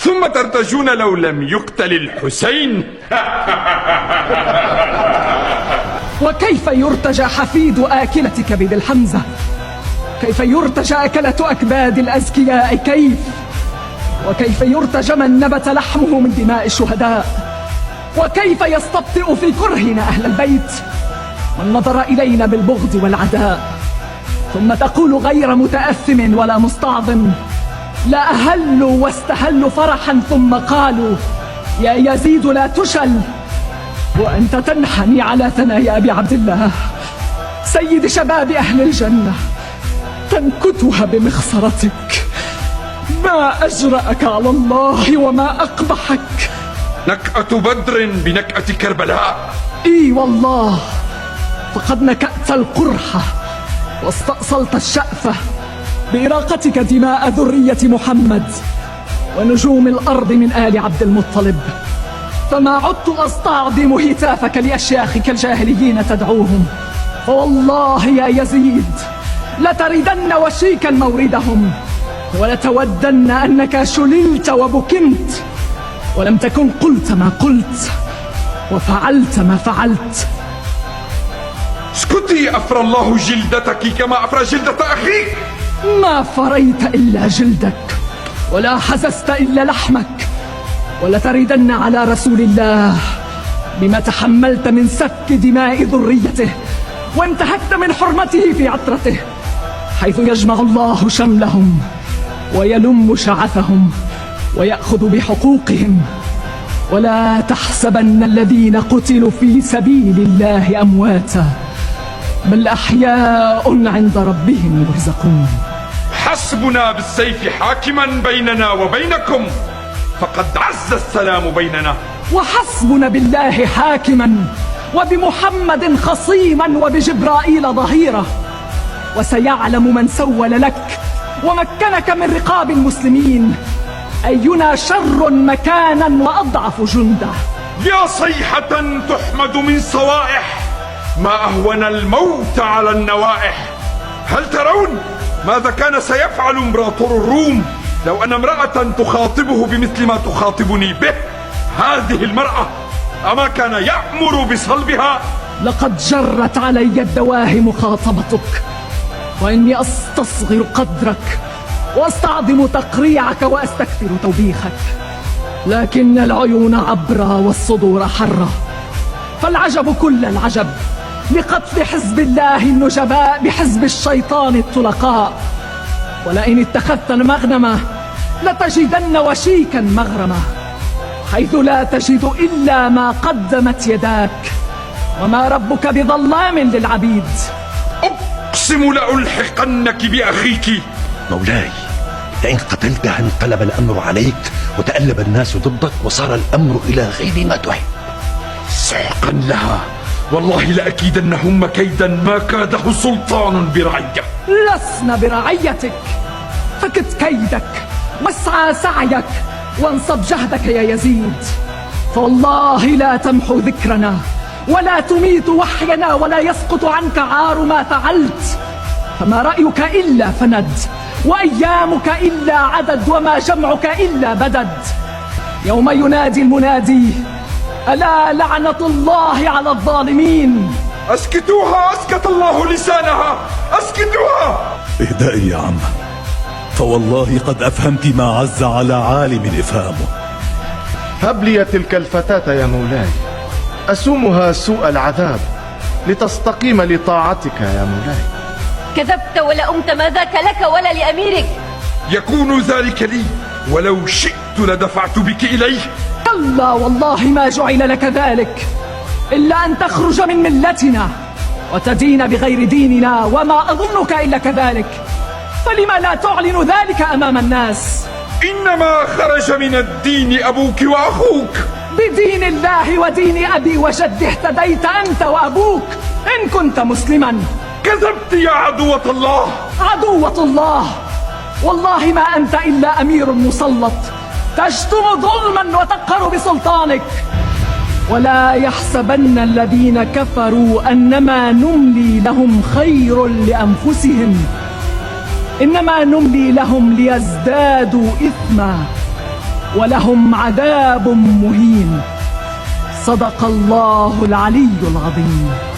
ثم ترتجون لو لم يقتل الحسين. وكيف يرتجى حفيد آكلة كبد الحمزة؟ كيف يرتجى أكلة أكباد الأزكياء؟ وكيف يرتجى من نبت لحمه من دماء الشهداء؟ وكيف يستبطئ في كرهنا أهل البيت من نظر إلينا بالبغض والعداء؟ ثم تقول غير متأثم ولا مستعظم: لا أهلوا واستهلوا فرحا ثم قالوا يا يزيد لا تشل، وأنت تنحني على ثنايا أبي عبد الله سيد شباب أهل الجنة تنكتها بمخصرتك. ما أجرأك على الله وما أقبحك. نكأة بدر بنكأة كربلاء. إي والله، فقد نكأت القرحة واستأصلت الشأفة بإراقتك دماء ذرية محمد ونجوم الأرض من آل عبد المطلب، فما عدت أستعظم هتافك لأشياخك الجاهليين تدعوهم. فوالله يا يزيد لتردن وشيكا موردهم، ولتودن أنك شللت وبكمت ولم تكن قلت ما قلت وفعلت ما فعلت. اسكتي، أفرى الله جلدتك كما أفرى جلدة أخيك. ما فريت إلا جلدك ولا حززت إلا لحمك، ولتردن على رسول الله بما تحملت من سفك دماء ذريته وانتهكت من حرمته في عطرته، حيث يجمع الله شملهم ويلم شعثهم ويأخذ بحقوقهم. ولا تحسبن الذين قتلوا في سبيل الله أمواتا، بل أحياء عند ربهم يرزقون. حسبنا بالسيف حاكما بيننا وبينكم، فقد عز السلام بيننا. وحسبنا بالله حاكما وبمحمد خصيما وبجبرائيل ظهيرا، وسيعلم من سول لك ومكنك من رقاب المسلمين أينا شر مكانا وأضعف جندا. يا صيحة تحمد من صوائح، ما أهون الموت على النوائح. هل ترون ماذا كان سيفعل امبراطور الروم لو أن امرأة تخاطبه بمثل ما تخاطبني به؟ هذه المرأة أما كان يأمر بصلبها؟ لقد جرت علي الدواهي مخاطبتك، وإني أستصغر قدرك واستعظم تقريعك واستكثر توبيخك، لكن العيون عبرة والصدور حرة. فالعجب كل العجب لقتل حزب الله النجباء بحزب الشيطان الطلقاء. ولئن اتخذت المغنمة لتجدن وشيكا مغرمة، حيث لا تجد إلا ما قدمت يداك، وما ربك بظلام للعبيد. أقسم لألحقنك بأخيك. مولاي، لئن قتلتها انقلب الأمر عليك وتألب الناس ضدك وصار الأمر إلى غير ما تحب. سحقا لها، والله لأكيدنهم كيدا ما كاده سلطان برعية. لسنا برعيتك، فكت كيدك واسعى سعيك وانصب جهدك يا يزيد، فوالله لا تمحو ذكرنا ولا تميت وحينا ولا يسقط عنك عار ما فعلت. فما رأيك إلا فند، وأيامك إلا عدد، وما جمعك إلا بدد. يوم ينادي المنادي: ألا لعنة الله على الظالمين. أسكتوها، أسكت الله لسانها، أسكتوها. اهدئي يا عم، فوالله قد أفهمت ما عز على عالم إفهامه. هب لي تلك الفتاة يا مولاي، أسومها سوء العذاب لتستقيم لطاعتك يا مولاي. كذبت ولأمت، ما ذاك لك ولا لأميرك. يكون ذلك لي، ولو شئت لدفعت بك إليه. كلا والله ما جعل لك ذلك إلا أن تخرج من ملتنا وتدين بغير ديننا، وما أظنك إلا كذلك، فلما لا تعلن ذلك أمام الناس؟ إنما خرج من الدين أبوك وأخوك. بدين الله ودين أبي وجدي اهتديت أنت وأبوك إن كنت مسلما. كذبت يا عدوة الله. عدوة الله؟ والله ما أنت إلا أمير مسلط تشتم ظلما وتقهر بسلطانك. ولا يحسبن الذين كفروا أنما نملي لهم خير لأنفسهم، إنما نملي لهم ليزدادوا إثما، ولهم عذاب مهين. صدق الله العلي العظيم.